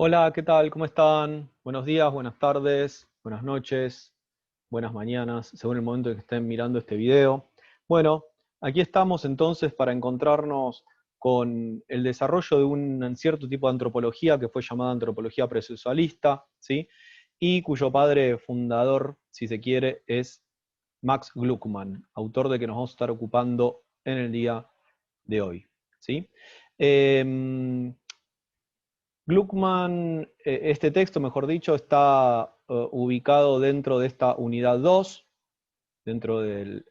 Hola, ¿qué tal? ¿Cómo están? Buenos días, buenas tardes, buenas noches, buenas mañanas, según el momento en que estén mirando este video. Bueno, aquí estamos entonces para encontrarnos con el desarrollo de un cierto tipo de antropología que fue llamada antropología procesualista, ¿sí? Y cuyo padre fundador, si se quiere, es Max Gluckman, autor de que nos vamos a estar ocupando en el día de hoy, ¿sí? Em, Gluckman, este texto, mejor dicho, está ubicado dentro de esta unidad 2, dentro del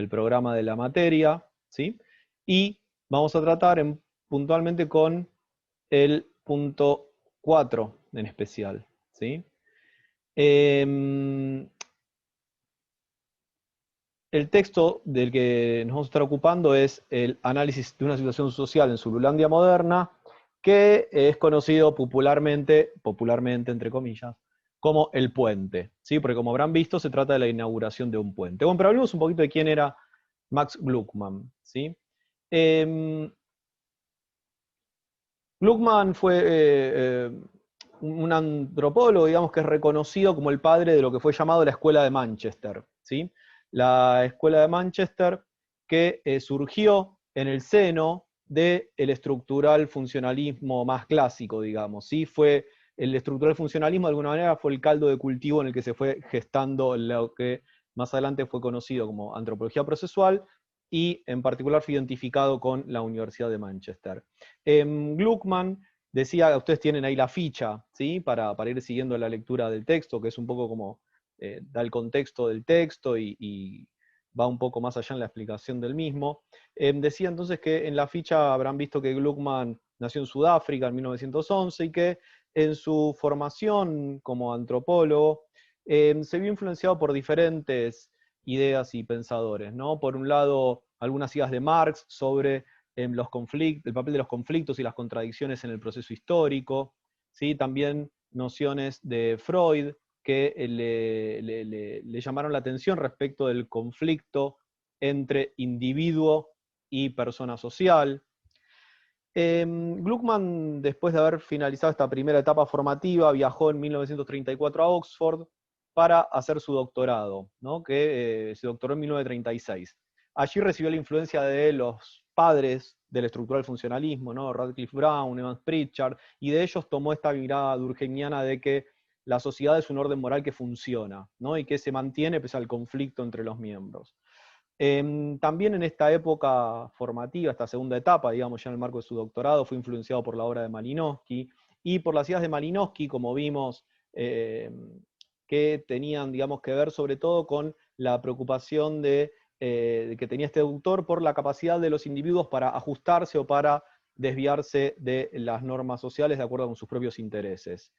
programa de la materia, ¿sí? Y vamos a tratar puntualmente con el punto 4 en especial, ¿sí? Em, el texto del que nos vamos a estar ocupando es el análisis de una situación social en Zululandia moderna, que es conocido popularmente entre comillas, como el puente, ¿sí? Porque como habrán visto, se trata de la inauguración de un puente. Bueno, pero hablemos un poquito de quién era Max Gluckman, ¿sí? Eh, Gluckman fue un antropólogo, digamos, que es reconocido como el padre de lo que fue llamado la Escuela de Manchester, ¿sí? La Escuela de Manchester que surgió en el seno del estructural funcionalismo más clásico, digamos, ¿sí? Fue el estructural funcionalismo, de alguna manera, fue el caldo de cultivo en el que se fue gestando lo que más adelante fue conocido como antropología procesual y en particular fue identificado con la Universidad de Manchester. Gluckman decía, ustedes tienen ahí la ficha, ¿sí? Para ir siguiendo la lectura del texto, que es un poco como da el contexto del texto y va un poco más allá en la explicación del mismo. Decía entonces que en la ficha habrán visto que Gluckman nació en Sudáfrica en 1911 y que en su formación como antropólogo se vio influenciado por diferentes ideas y pensadores, ¿no? Por un lado, algunas ideas de Marx sobre el papel de los conflictos y las contradicciones en el proceso histórico, ¿sí? También nociones de Freud que le llamaron la atención respecto del conflicto entre individuo y persona social. Gluckman, después de haber finalizado esta primera etapa formativa, viajó en 1934 a Oxford para hacer su doctorado, ¿no? Que se doctoró en 1936. Allí recibió la influencia de los padres del estructural funcionalismo, ¿no? Radcliffe Brown, Evans Pritchard, y de ellos tomó esta mirada durkheimiana de que la sociedad es un orden moral que funciona, ¿no? Y que se mantiene pese al conflicto entre los miembros. También en esta época formativa, esta segunda etapa, digamos, ya en el marco de su doctorado, fue influenciado por la obra de Malinowski y por las ideas de Malinowski, como vimos, eh, que tenían, digamos, que ver sobre todo con la preocupación de que tenía este autor por la capacidad de los individuos para ajustarse o para desviarse de las normas sociales de acuerdo con sus propios intereses.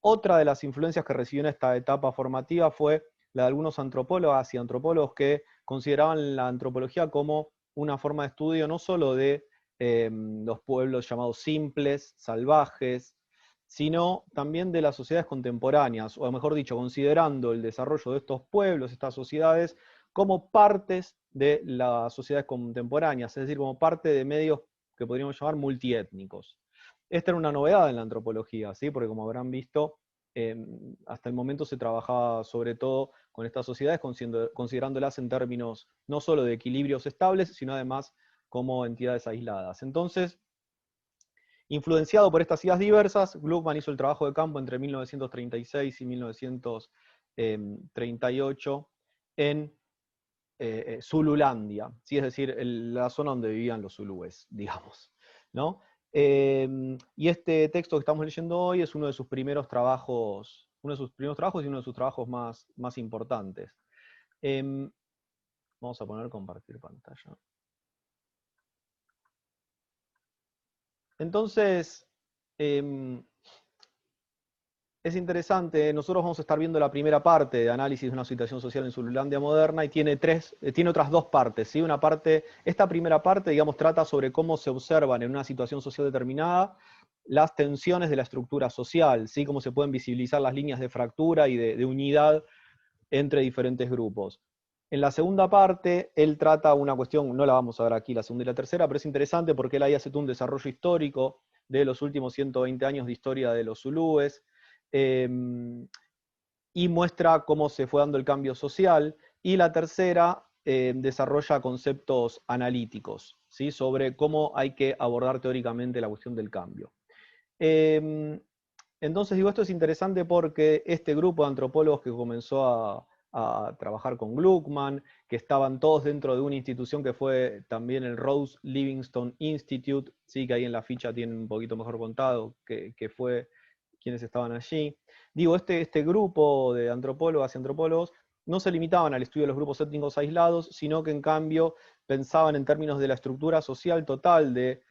Otra de las influencias que recibió en esta etapa formativa fue la de algunos antropólogas y antropólogos que consideraban la antropología como una forma de estudio no solo de los pueblos llamados simples, salvajes, sino también de las sociedades contemporáneas, o mejor dicho, considerando el desarrollo de estos pueblos, estas sociedades, como partes de las sociedades contemporáneas, es decir, como parte de medios que podríamos llamar multiétnicos. Esta era una novedad en la antropología, ¿sí? Porque como habrán visto, hasta el momento se trabajaba sobre todo con estas sociedades, considerándolas en términos no solo de equilibrios estables, sino además como entidades aisladas. Entonces, influenciado por estas ideas diversas, Gluckman hizo el trabajo de campo entre 1936 y 1938 en Zululandia, ¿sí? Es decir, la zona donde vivían los zulúes, digamos, ¿no? Y este texto que estamos leyendo hoy es uno de sus primeros trabajos, uno de sus primeros trabajos y uno de sus trabajos más importantes. Em, Vamos a poner compartir pantalla. Entonces, em, es interesante, nosotros vamos a estar viendo la primera parte de análisis de una situación social en Zululandia moderna y tiene otras dos partes, ¿sí? Una parte, esta primera parte, digamos, trata sobre cómo se observan en una situación social determinada las tensiones de la estructura social, ¿sí? Cómo se pueden visibilizar las líneas de fractura y de unidad entre diferentes grupos. En la segunda parte, él trata una cuestión, no la vamos a ver aquí, la segunda y la tercera, pero es interesante porque él ahí hace todo un desarrollo histórico de los últimos 120 años de historia de los zulúes, y muestra cómo se fue dando el cambio social. Y la tercera desarrolla conceptos analíticos, ¿sí? Sobre cómo hay que abordar teóricamente la cuestión del cambio. Entonces digo, esto es interesante porque este grupo de antropólogos que comenzó a trabajar con Gluckman, que estaban todos dentro de una institución que fue también el Rose Livingston Institute, ¿sí? Que ahí en la ficha tienen un poquito mejor contado que fue quienes estaban allí. Digo, este grupo de antropólogas y antropólogos no se limitaban al estudio de los grupos étnicos aislados, sino que en cambio pensaban en términos de la estructura social total de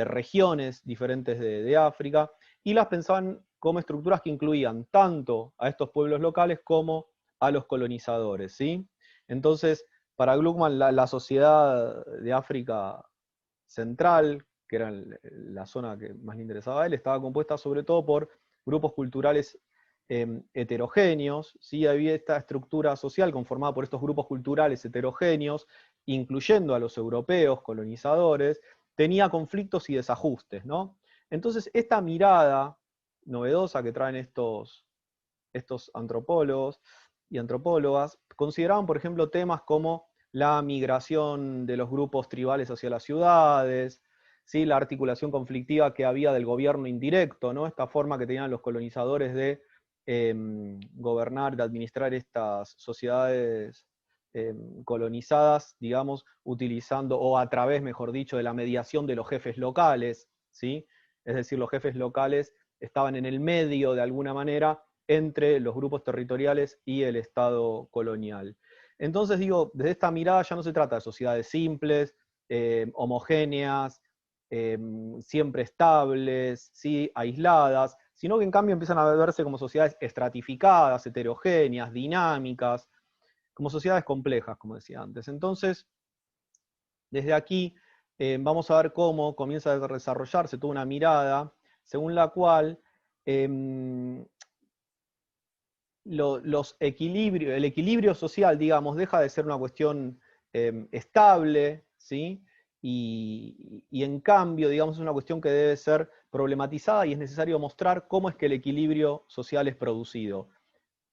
regiones diferentes de África, y las pensaban como estructuras que incluían tanto a estos pueblos locales como a los colonizadores, ¿sí? Entonces, para Gluckman, la sociedad de África Central, que era la zona que más le interesaba a él, estaba compuesta sobre todo por grupos culturales heterogéneos, ¿sí? Había esta estructura social conformada por estos grupos culturales heterogéneos, incluyendo a los europeos colonizadores, tenía conflictos y desajustes, ¿no? Entonces, esta mirada novedosa que traen estos antropólogos y antropólogas, consideraban, por ejemplo, temas como la migración de los grupos tribales hacia las ciudades, ¿sí? La articulación conflictiva que había del gobierno indirecto, ¿no? Esta forma que tenían los colonizadores de gobernar, de administrar estas sociedades colonizadas, digamos, utilizando, o a través, mejor dicho, de la mediación de los jefes locales, ¿sí? Es decir, los jefes locales estaban en el medio, de alguna manera, entre los grupos territoriales y el Estado colonial. Entonces digo, desde esta mirada ya no se trata de sociedades simples, homogéneas, siempre estables, ¿sí? Aisladas, sino que en cambio empiezan a verse como sociedades estratificadas, heterogéneas, dinámicas, como sociedades complejas, como decía antes. Entonces, desde aquí vamos a ver cómo comienza a desarrollarse toda una mirada según la cual el equilibrio social, digamos, deja de ser una cuestión estable, ¿sí? Y en cambio, digamos, es una cuestión que debe ser problematizada y es necesario mostrar cómo es que el equilibrio social es producido.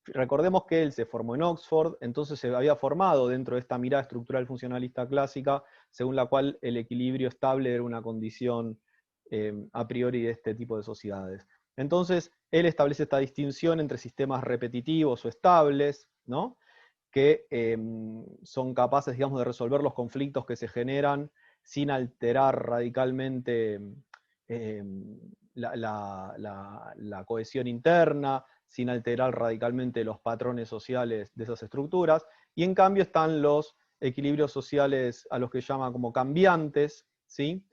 Recordemos que él se formó en Oxford, entonces se había formado dentro de esta mirada estructural funcionalista clásica, según la cual el equilibrio estable era una condición a priori de este tipo de sociedades. Entonces, él establece esta distinción entre sistemas repetitivos o estables, ¿no? Que son capaces, digamos, de resolver los conflictos que se generan sin alterar radicalmente la cohesión interna, sin alterar radicalmente los patrones sociales de esas estructuras, y en cambio están los equilibrios sociales a los que llama como cambiantes, ¿sí?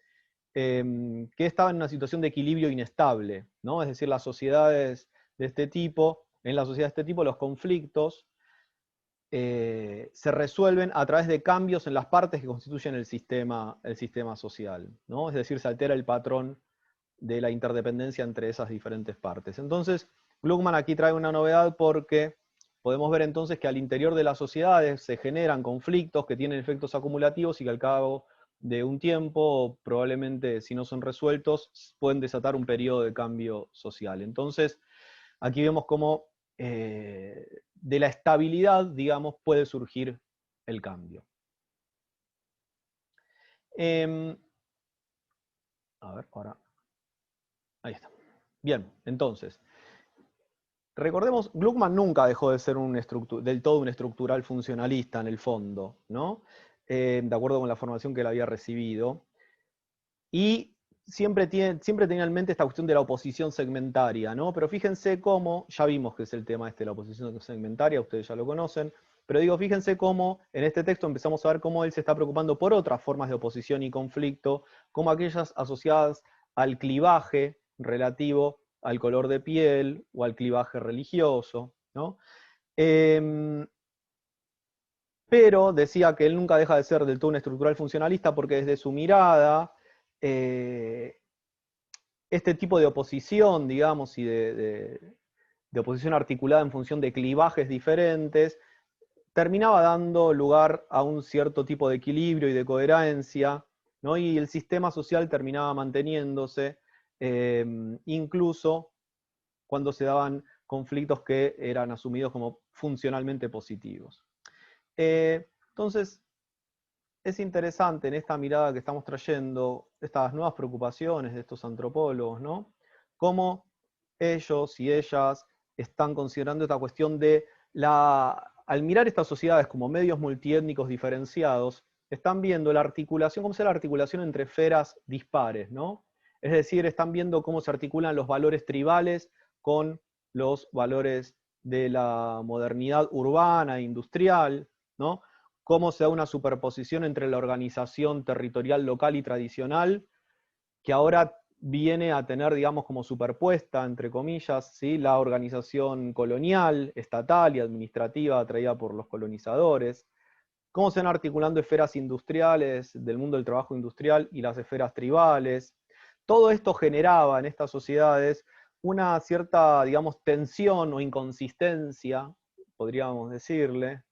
Que estaban en una situación de equilibrio inestable, ¿no? Es decir, las sociedades de este tipo, en las sociedades de este tipo, los conflictos se resuelven a través de cambios en las partes que constituyen el sistema social, ¿no? Es decir, se altera el patrón de la interdependencia entre esas diferentes partes. Entonces, Gluckman aquí trae una novedad porque podemos ver entonces que al interior de las sociedades se generan conflictos que tienen efectos acumulativos y que al cabo de un tiempo, probablemente si no son resueltos, pueden desatar un periodo de cambio social. Entonces, aquí vemos cómo de la estabilidad, digamos, puede surgir el cambio. A ver, ahora. Ahí está. Bien, entonces, recordemos, Gluckman nunca dejó de ser del todo un estructural funcionalista en el fondo, ¿no? De acuerdo con la formación que él había recibido. Y siempre tenía en mente esta cuestión de la oposición segmentaria, ¿no? Pero fíjense cómo, ya vimos que es el tema de la oposición segmentaria, ustedes ya lo conocen, pero digo, fíjense cómo en este texto empezamos a ver cómo él se está preocupando por otras formas de oposición y conflicto, como aquellas asociadas al clivaje relativo al color de piel o al clivaje religioso, ¿no? Pero decía que él nunca deja de ser del todo un estructural funcionalista porque desde su mirada, este tipo de oposición, digamos, y de oposición articulada en función de clivajes diferentes, terminaba dando lugar a un cierto tipo de equilibrio y de coherencia ¿no? Y el sistema social terminaba manteniéndose, incluso cuando se daban conflictos que eran asumidos como funcionalmente positivos. Entonces, es interesante en esta mirada que estamos trayendo, estas nuevas preocupaciones de estos antropólogos, ¿no? Cómo ellos y ellas están considerando esta cuestión de al mirar estas sociedades como medios multiétnicos diferenciados, están viendo la articulación, cómo se la articulación entre esferas dispares, ¿no? Es decir, están viendo cómo se articulan los valores tribales con los valores de la modernidad urbana e industrial, ¿no? Cómo se da una superposición entre la organización territorial local y tradicional, que ahora viene a tener, digamos, como superpuesta, entre comillas, ¿sí? La organización colonial, estatal y administrativa traída por los colonizadores, cómo se van articulando esferas industriales del mundo del trabajo industrial y las esferas tribales. Todo esto generaba en estas sociedades una cierta, digamos, tensión o inconsistencia, podríamos decirle,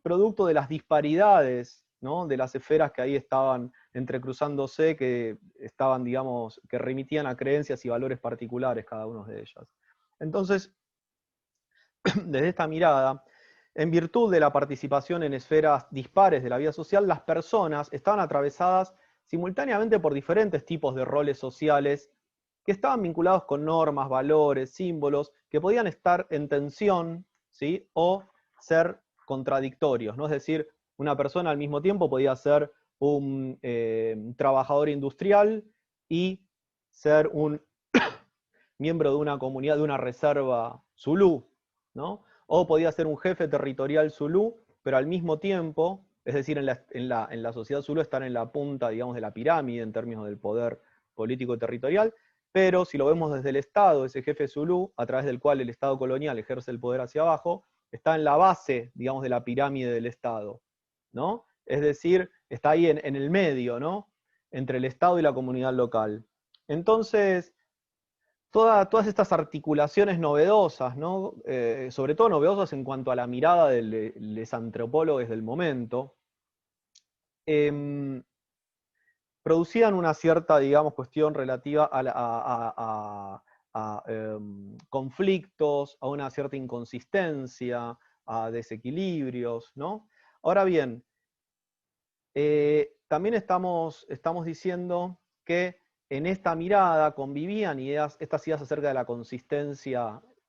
producto de las disparidades, ¿no? De las esferas que ahí estaban entrecruzándose, que estaban, digamos, que remitían a creencias y valores particulares cada una de ellas. Entonces, desde esta mirada, en virtud de la participación en esferas dispares de la vida social, las personas estaban atravesadas simultáneamente por diferentes tipos de roles sociales que estaban vinculados con normas, valores, símbolos, que podían estar en tensión, ¿sí? O ser contradictorios, ¿no? Es decir, una persona al mismo tiempo podía ser un trabajador industrial y ser un miembro de una comunidad, de una reserva zulú, ¿no? O podía ser un jefe territorial zulú, pero al mismo tiempo, es decir, en la sociedad zulú están en la punta, digamos, de la pirámide en términos del poder político y territorial, pero si lo vemos desde el Estado, ese jefe zulú, a través del cual el Estado colonial ejerce el poder hacia abajo, está en la base, digamos, de la pirámide del Estado, ¿no? Es decir, está ahí en el medio, ¿no? Entre el Estado y la comunidad local. Entonces, todas estas articulaciones novedosas, ¿no? Sobre todo novedosas en cuanto a la mirada de los antropólogos del momento, eh, producían una cierta, digamos, cuestión relativa a conflictos, a una cierta inconsistencia, a desequilibrios, ¿no? Ahora bien, también estamos diciendo que en esta mirada convivían estas ideas acerca de la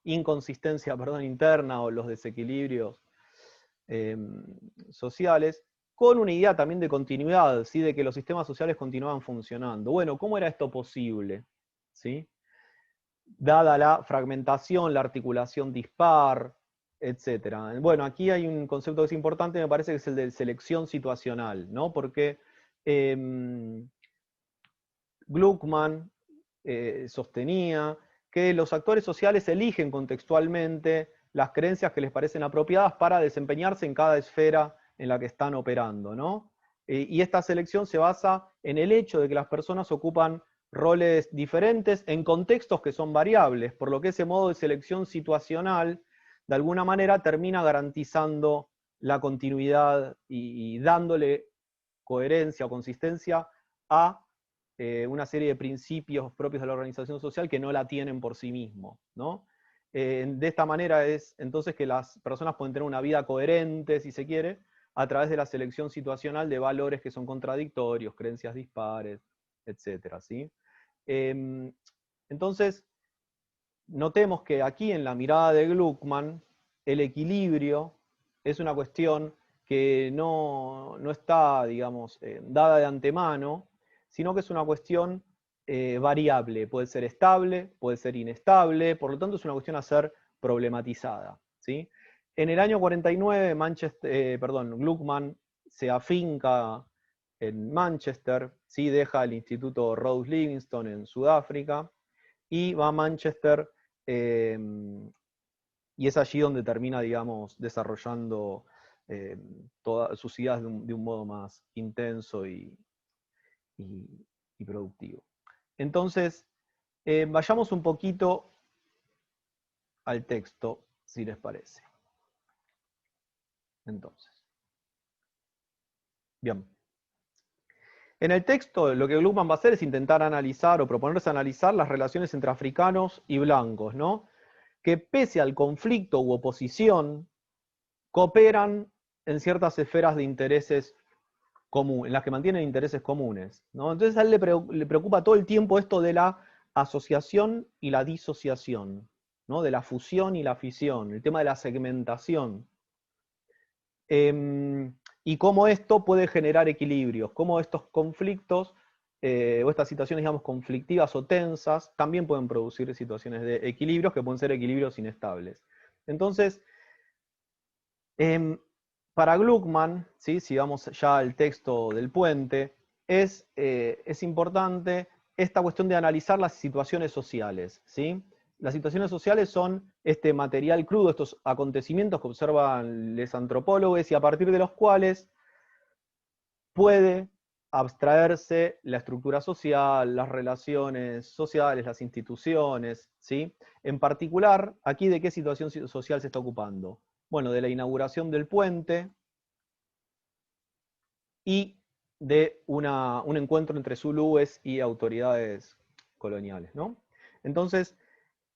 inconsistencia, perdón, interna o los desequilibrios sociales, con una idea también de continuidad, ¿sí? De que los sistemas sociales continuaban funcionando. Bueno, ¿cómo era esto posible? ¿Sí? Dada la fragmentación, la articulación dispar, etc. Bueno, aquí hay un concepto que es importante, me parece que es el de selección situacional, ¿no? Porque Gluckman sostenía que los actores sociales eligen contextualmente las creencias que les parecen apropiadas para desempeñarse en cada esfera en la que están operando, ¿no? Y esta selección se basa en el hecho de que las personas ocupan roles diferentes en contextos que son variables, por lo que ese modo de selección situacional, de alguna manera, termina garantizando la continuidad y dándole coherencia o consistencia a una serie de principios propios de la organización social que no la tienen por sí mismos, ¿no? De esta manera es entonces que las personas pueden tener una vida coherente, si se quiere, a través de la selección situacional de valores que son contradictorios, creencias dispares, etc. ¿Sí? Entonces, notemos que aquí en la mirada de Gluckman, el equilibrio es una cuestión que no está, digamos, dada de antemano, sino que es una cuestión variable. Puede ser estable, puede ser inestable, por lo tanto es una cuestión a ser problematizada, ¿sí? En el año 49, Gluckman se afinca en Manchester, ¿sí? Deja el Instituto Rose Livingston en Sudáfrica y va a Manchester, eh, y es allí donde termina, digamos, desarrollando todas sus ideas de un modo más intenso y productivo. Entonces, vayamos un poquito al texto, si les parece. Entonces, bien. En el texto, lo que Gluckman va a hacer es intentar analizar o proponerse analizar las relaciones entre africanos y blancos, ¿no? Que pese al conflicto u oposición, cooperan en ciertas esferas de intereses comunes, en las que mantienen intereses comunes, ¿no? Entonces a él le preocupa todo el tiempo esto de la asociación y la disociación, ¿no? De la fusión y la fisión, el tema de la segmentación. Y cómo esto puede generar equilibrios, cómo estos conflictos o estas situaciones, digamos, conflictivas o tensas, también pueden producir situaciones de equilibrios que pueden ser equilibrios inestables. Entonces, para Gluckman, ¿sí? Si vamos ya al texto del puente, es importante esta cuestión de analizar las situaciones sociales, ¿sí? Las situaciones sociales son este material crudo, estos acontecimientos que observan los antropólogos y a partir de los cuales puede abstraerse la estructura social, las relaciones sociales, las instituciones, ¿sí? En particular, aquí de qué situación social se está ocupando. Bueno, de la inauguración del puente y de un encuentro entre zulúes y autoridades coloniales, ¿no? Entonces,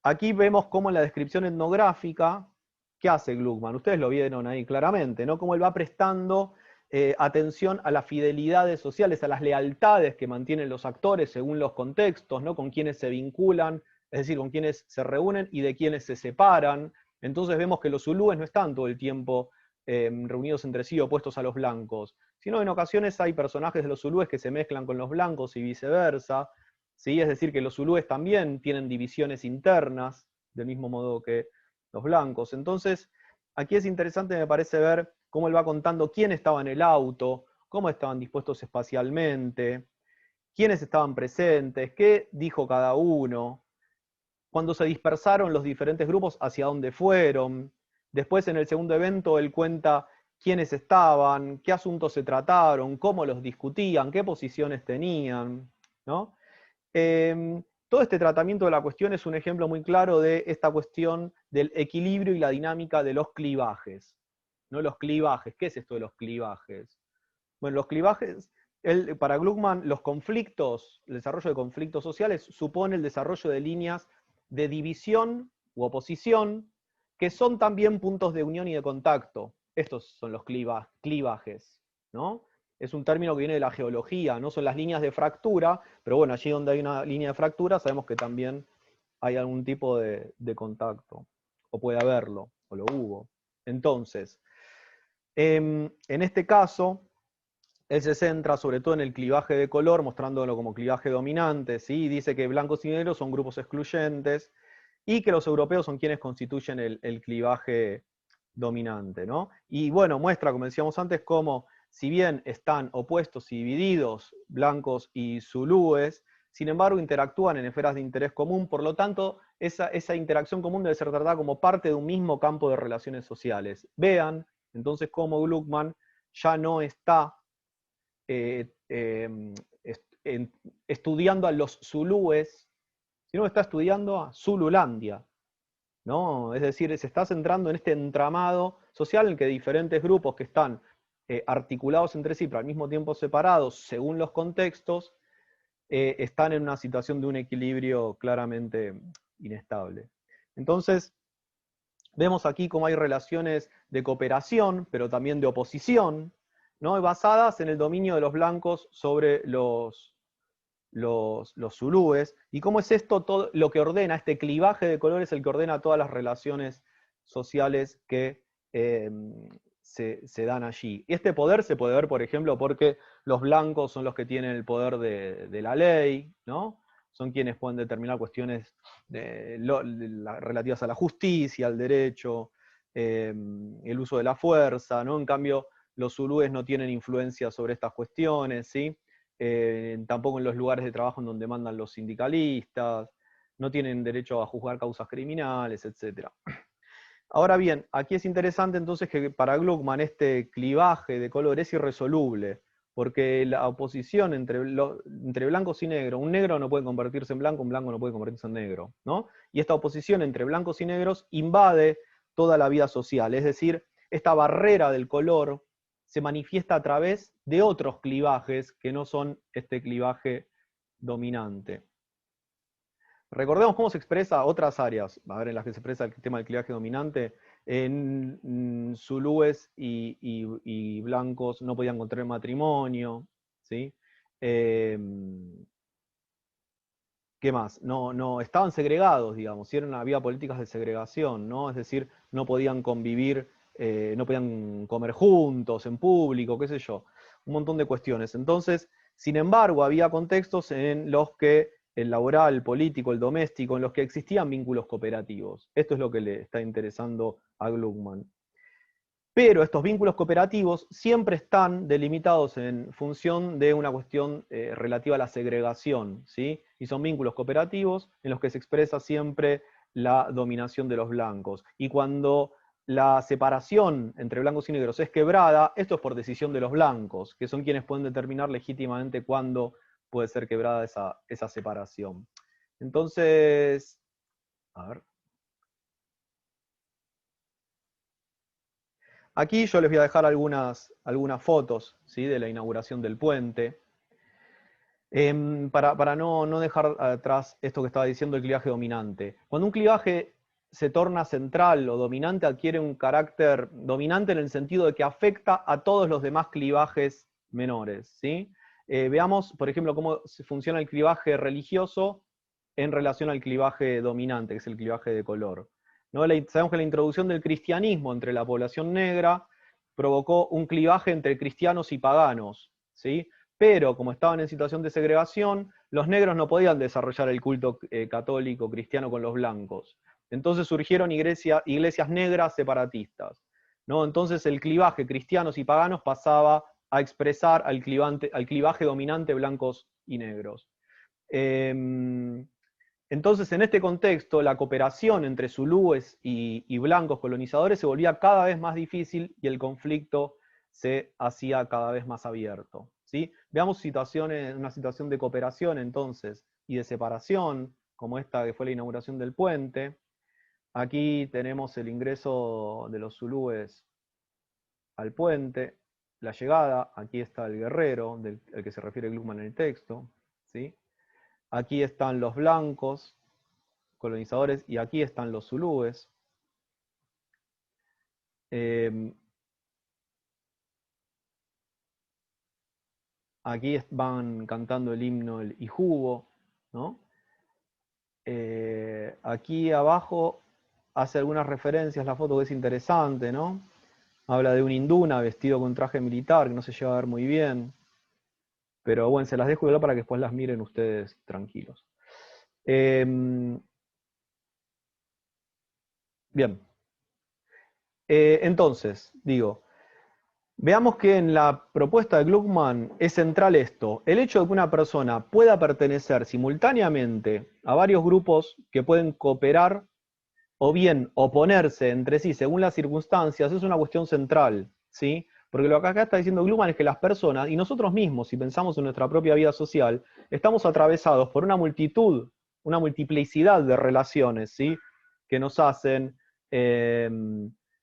aquí vemos cómo en la descripción etnográfica, ¿qué hace Gluckman? Ustedes lo vieron ahí claramente, ¿no? Cómo él va prestando atención a las fidelidades sociales, a las lealtades que mantienen los actores según los contextos, ¿no? Con quienes se vinculan, es decir, con quienes se reúnen y de quienes se separan. Entonces vemos que los zulúes no están todo el tiempo reunidos entre sí opuestos a los blancos, sino en ocasiones hay personajes de los zulúes que se mezclan con los blancos y viceversa, ¿sí? Es decir, que los zulúes también tienen divisiones internas, del mismo modo que los blancos. Entonces, aquí es interesante, me parece, ver cómo él va contando quién estaba en el auto, cómo estaban dispuestos espacialmente, quiénes estaban presentes, qué dijo cada uno, cuando se dispersaron los diferentes grupos, hacia dónde fueron. Después, en el segundo evento, él cuenta quiénes estaban, qué asuntos se trataron, cómo los discutían, qué posiciones tenían, ¿no? Todo este tratamiento de la cuestión es un ejemplo muy claro de esta cuestión del equilibrio y la dinámica de los clivajes. ¿No? Los clivajes, ¿qué es esto de los clivajes? Bueno, los clivajes, para Gluckman, los conflictos, el desarrollo de conflictos sociales supone el desarrollo de líneas de división u oposición, que son también puntos de unión y de contacto. Estos son los clivajes, ¿no? Es un término que viene de la geología, no son las líneas de fractura, pero bueno, allí donde hay una línea de fractura sabemos que también hay algún tipo de contacto, o puede haberlo, o lo hubo. Entonces, en este caso, él se centra sobre todo en el clivaje de color, mostrándolo como clivaje dominante, ¿sí? Dice que blancos y negros son grupos excluyentes, y que los europeos son quienes constituyen el clivaje dominante, ¿no? Y bueno, muestra, como decíamos antes, cómo si bien están opuestos y divididos blancos y zulúes, sin embargo interactúan en esferas de interés común, por lo tanto, esa interacción común debe ser tratada como parte de un mismo campo de relaciones sociales. Vean, entonces, cómo Gluckman ya no está estudiando a los zulúes, sino que está estudiando a Zululandia, ¿no? Es decir, se está centrando en este entramado social en que diferentes grupos que están articulados entre sí, pero al mismo tiempo separados, según los contextos, están en una situación de un equilibrio claramente inestable. Entonces, vemos aquí cómo hay relaciones de cooperación, pero también de oposición, ¿no? Basadas en el dominio de los blancos sobre los zulúes, y cómo es esto todo lo que ordena, este clivaje de colores, el que ordena todas las relaciones sociales que se dan allí. Y este poder se puede ver, por ejemplo, porque los blancos son los que tienen el poder de la ley, ¿no? Son quienes pueden determinar cuestiones relativas a la justicia, al derecho, el uso de la fuerza, ¿no? En cambio, los zulúes no tienen influencia sobre estas cuestiones, ¿sí? Tampoco en los lugares de trabajo en donde mandan los sindicalistas, no tienen derecho a juzgar causas criminales, etc. Ahora bien, aquí es interesante entonces que para Gluckman este clivaje de color es irresoluble, porque la oposición entre blancos y negros, un negro no puede convertirse en blanco, un blanco no puede convertirse en negro, ¿no? Y esta oposición entre blancos y negros invade toda la vida social, es decir, esta barrera del color, se manifiesta a través de otros clivajes que no son este clivaje dominante. Recordemos cómo se expresa otras áreas, a ver, en las que se expresa el tema del clivaje dominante. En zulúes y blancos no podían contraer matrimonio, ¿sí? ¿Qué más? No, estaban segregados, digamos, había políticas de segregación, ¿no? Es decir, no podían convivir, no podían comer juntos, en público, qué sé yo, un montón de cuestiones. Entonces, sin embargo, había contextos en los que el laboral, el político, el doméstico, en los que existían vínculos cooperativos. Esto es lo que le está interesando a Gluckman. Pero estos vínculos cooperativos siempre están delimitados en función de una cuestión relativa a la segregación, ¿sí? Y son vínculos cooperativos en los que se expresa siempre la dominación de los blancos. Y cuando la separación entre blancos y negros es quebrada, esto es por decisión de los blancos, que son quienes pueden determinar legítimamente cuándo puede ser quebrada esa separación. Entonces, a ver. Aquí yo les voy a dejar algunas fotos, ¿sí?, de la inauguración del puente. Para no dejar atrás esto que estaba diciendo el clivaje dominante. Cuando un clivaje se torna central o dominante, adquiere un carácter dominante en el sentido de que afecta a todos los demás clivajes menores, ¿sí? Veamos, por ejemplo, cómo funciona el clivaje religioso en relación al clivaje dominante, que es el clivaje de color. ¿No? Sabemos que la introducción del cristianismo entre la población negra provocó un clivaje entre cristianos y paganos, ¿sí? Pero como estaban en situación de segregación, los negros no podían desarrollar el culto católico cristiano con los blancos. Entonces surgieron iglesias negras separatistas, ¿no? Entonces el clivaje cristianos y paganos pasaba a expresar al clivaje dominante blancos y negros. Entonces, en este contexto, la cooperación entre zulúes y blancos colonizadores se volvía cada vez más difícil y el conflicto se hacía cada vez más abierto, ¿sí? Veamos una situación de cooperación entonces y de separación, como esta que fue la inauguración del puente. Aquí tenemos el ingreso de los zulúes al puente, la llegada, aquí está el guerrero, al que se refiere Gluckman en el texto, ¿sí? Aquí están los blancos colonizadores y aquí están los zulúes. Aquí van cantando el himno el Ijubo, ¿no? Aquí abajo hace algunas referencias, la foto que es interesante, ¿no? Habla de un hinduna vestido con traje militar, que no se lleva a ver muy bien. Pero bueno, se las dejo para que después las miren ustedes tranquilos. Bien. Entonces, digo, veamos que en la propuesta de Gluckman es central esto, el hecho de que una persona pueda pertenecer simultáneamente a varios grupos que pueden cooperar o bien oponerse entre sí según las circunstancias, es una cuestión central, ¿sí? Porque lo que acá está diciendo Gluckman es que las personas, y nosotros mismos, si pensamos en nuestra propia vida social, estamos atravesados por una multiplicidad de relaciones, ¿sí?, que nos hacen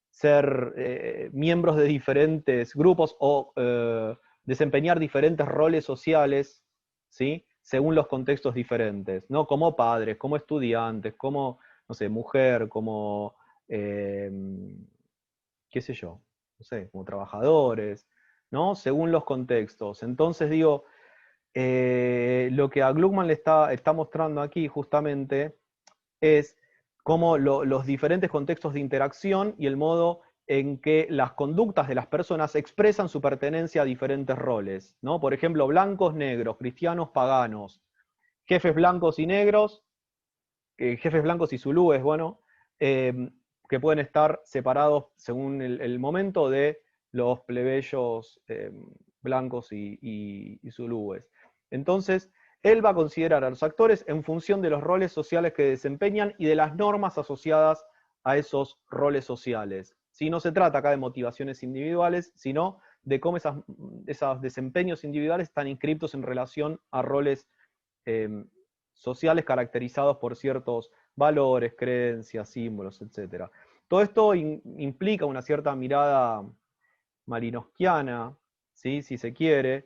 ser miembros de diferentes grupos o desempeñar diferentes roles sociales, ¿sí?, según los contextos diferentes, ¿no? Como padres, como estudiantes, como, no sé, mujer, como, qué sé yo, no sé, como trabajadores, ¿no? Según los contextos. Entonces digo, lo que a Gluckman le está mostrando aquí justamente es cómo los diferentes contextos de interacción y el modo en que las conductas de las personas expresan su pertenencia a diferentes roles, ¿no? Por ejemplo, blancos, negros, cristianos, paganos, jefes blancos y negros, jefes blancos y zulúes, bueno, que pueden estar separados según el momento de los plebeyos blancos y zulúes. Entonces, él va a considerar a los actores en función de los roles sociales que desempeñan y de las normas asociadas a esos roles sociales. Si no se trata acá de motivaciones individuales, sino de cómo esos desempeños individuales están inscritos en relación a roles sociales caracterizados por ciertos valores, creencias, símbolos, etc. Todo esto implica una cierta mirada malinowskiana, ¿sí? Si se quiere,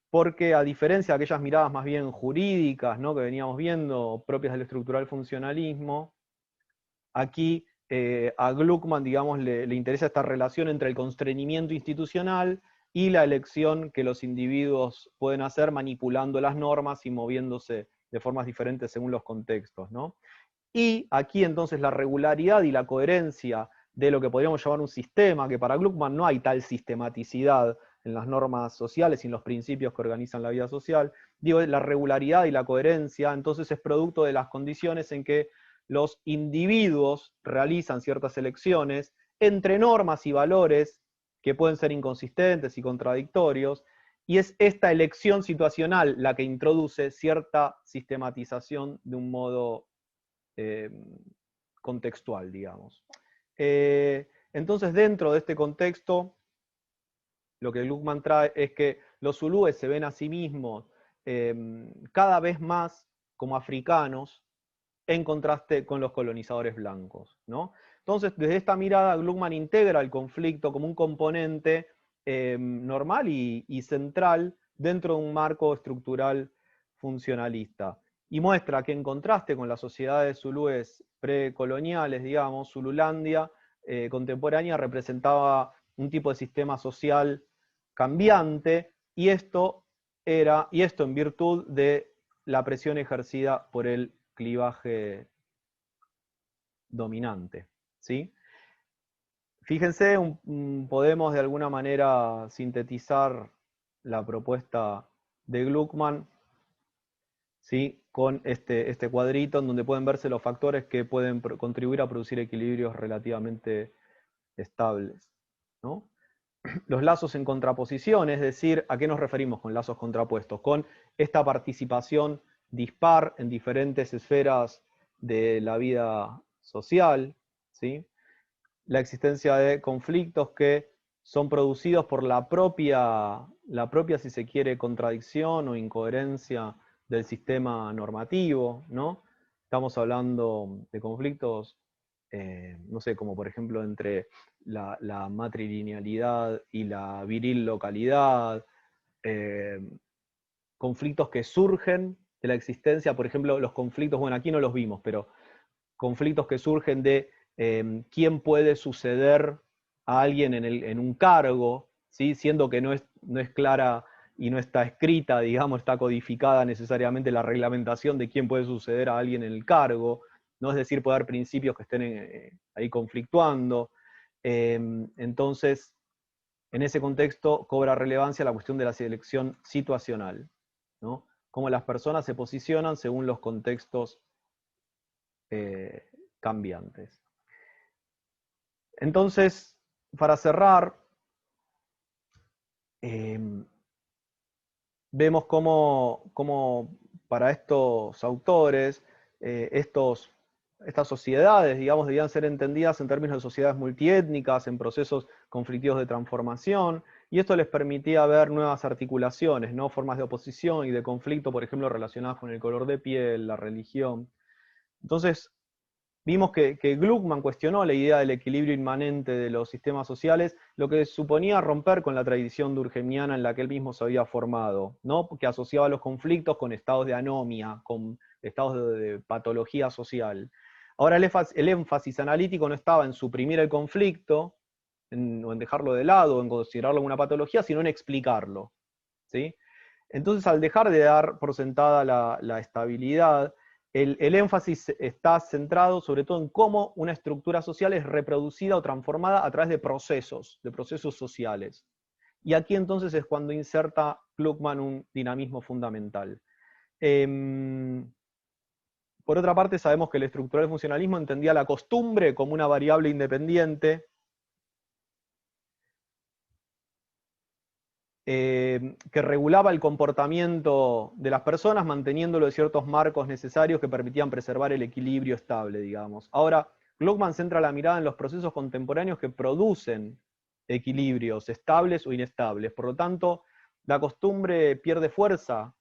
porque a diferencia de aquellas miradas más bien jurídicas, ¿no? Que veníamos viendo, propias del estructural funcionalismo, aquí a Gluckman, digamos, le interesa esta relación entre el constreñimiento institucional y la elección que los individuos pueden hacer manipulando las normas y moviéndose de formas diferentes según los contextos, ¿no? Y aquí entonces la regularidad y la coherencia de lo que podríamos llamar un sistema, que para Gluckman no hay tal sistematicidad en las normas sociales y en los principios que organizan la vida social, digo, la regularidad y la coherencia entonces es producto de las condiciones en que los individuos realizan ciertas elecciones entre normas y valores que pueden ser inconsistentes y contradictorios, y es esta elección situacional la que introduce cierta sistematización de un modo contextual, digamos. Entonces, dentro de este contexto, lo que Gluckman trae es que los zulúes se ven a sí mismos cada vez más como africanos, en contraste con los colonizadores blancos, ¿no? Entonces, desde esta mirada, Gluckman integra el conflicto como un componente normal y central dentro de un marco estructural funcionalista. Y muestra que en contraste con las sociedades zulúes precoloniales, digamos, Zululandia contemporánea representaba un tipo de sistema social cambiante, y esto en virtud de la presión ejercida por el clivaje dominante, ¿sí? Fíjense, podemos de alguna manera sintetizar la propuesta de Gluckman, ¿sí? Con este cuadrito en donde pueden verse los factores que pueden contribuir a producir equilibrios relativamente estables, ¿no? Los lazos en contraposición, es decir, ¿a qué nos referimos con lazos contrapuestos? Con esta participación dispar en diferentes esferas de la vida social, ¿sí? La existencia de conflictos que son producidos por la propia, si se quiere, contradicción o incoherencia del sistema normativo, ¿no? Estamos hablando de conflictos, no sé, como por ejemplo entre la matrilinealidad y la viril localidad, conflictos que surgen de la existencia, por ejemplo, los conflictos, bueno, aquí no los vimos, pero conflictos que surgen de quién puede suceder a alguien en un cargo, ¿sí? Siendo que no es clara y no está escrita, digamos, está codificada necesariamente la reglamentación de quién puede suceder a alguien en el cargo, ¿no? Es decir, puede haber principios que estén ahí conflictuando. Entonces, en ese contexto cobra relevancia la cuestión de la selección situacional, ¿no? Cómo las personas se posicionan según los contextos cambiantes. Entonces, para cerrar, vemos cómo para estos autores, estas sociedades, digamos, debían ser entendidas en términos de sociedades multiétnicas, en procesos conflictivos de transformación, y esto les permitía ver nuevas articulaciones, ¿no? Formas de oposición y de conflicto, por ejemplo, relacionadas con el color de piel, la religión. Entonces, vimos que Gluckman cuestionó la idea del equilibrio inmanente de los sistemas sociales, lo que suponía romper con la tradición durkheimiana en la que él mismo se había formado, ¿no? Que asociaba los conflictos con estados de anomia, con estados de patología social. Ahora el énfasis analítico no estaba en suprimir el conflicto, o en dejarlo de lado, o en considerarlo como una patología, sino en explicarlo, ¿sí? Entonces, al dejar de dar por sentada la estabilidad, el énfasis está centrado sobre todo en cómo una estructura social es reproducida o transformada a través de procesos sociales. Y aquí entonces es cuando inserta Gluckman un dinamismo fundamental. Por otra parte, sabemos que el estructural funcionalismo entendía la costumbre como una variable independiente, que regulaba el comportamiento de las personas, manteniéndolo en ciertos marcos necesarios que permitían preservar el equilibrio estable, digamos. Ahora, Gluckman centra la mirada en los procesos contemporáneos que producen equilibrios estables o inestables. Por lo tanto, la costumbre pierde fuerza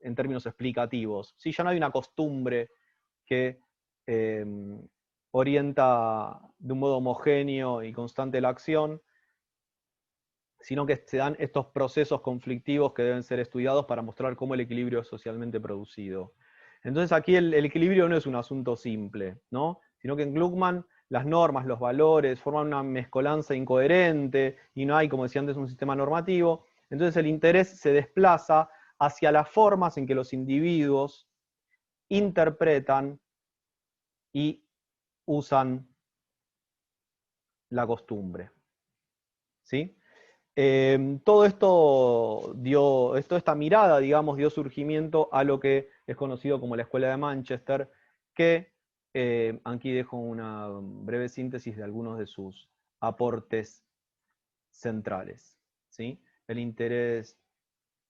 en términos explicativos. ¿Sí? Ya no hay una costumbre que eh, orienta de un modo homogéneo y constante la acción, sino que se dan estos procesos conflictivos que deben ser estudiados para mostrar cómo el equilibrio es socialmente producido. Entonces aquí el equilibrio no es un asunto simple, ¿no? Sino que en Gluckman las normas, los valores forman una mezcolanza incoherente y no hay, como decía antes, un sistema normativo. Entonces el interés se desplaza hacia las formas en que los individuos interpretan y usan la costumbre. ¿Sí? Todo esto esta mirada, digamos, dio surgimiento a lo que es conocido como la Escuela de Manchester, que aquí dejo una breve síntesis de algunos de sus aportes centrales. ¿Sí? El interés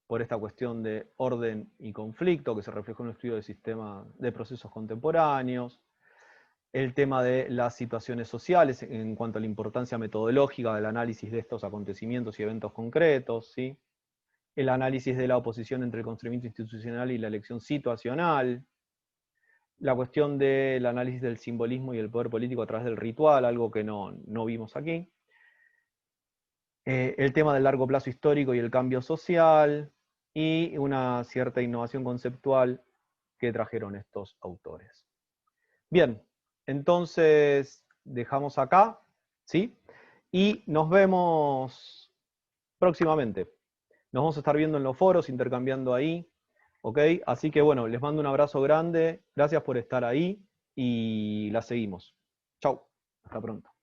por esta cuestión de orden y conflicto, que se reflejó en el estudio del sistema de procesos contemporáneos, el tema de las situaciones sociales en cuanto a la importancia metodológica del análisis de estos acontecimientos y eventos concretos, ¿sí? El análisis de la oposición entre el constreñimiento institucional y la elección situacional, la cuestión del análisis del simbolismo y el poder político a través del ritual, algo que no vimos aquí, el tema del largo plazo histórico y el cambio social, y una cierta innovación conceptual que trajeron estos autores. Bien, entonces dejamos acá, ¿sí? Y nos vemos próximamente. Nos vamos a estar viendo en los foros, intercambiando ahí, ¿ok? Así que bueno, les mando un abrazo grande, gracias por estar ahí y la seguimos. Chau, hasta pronto.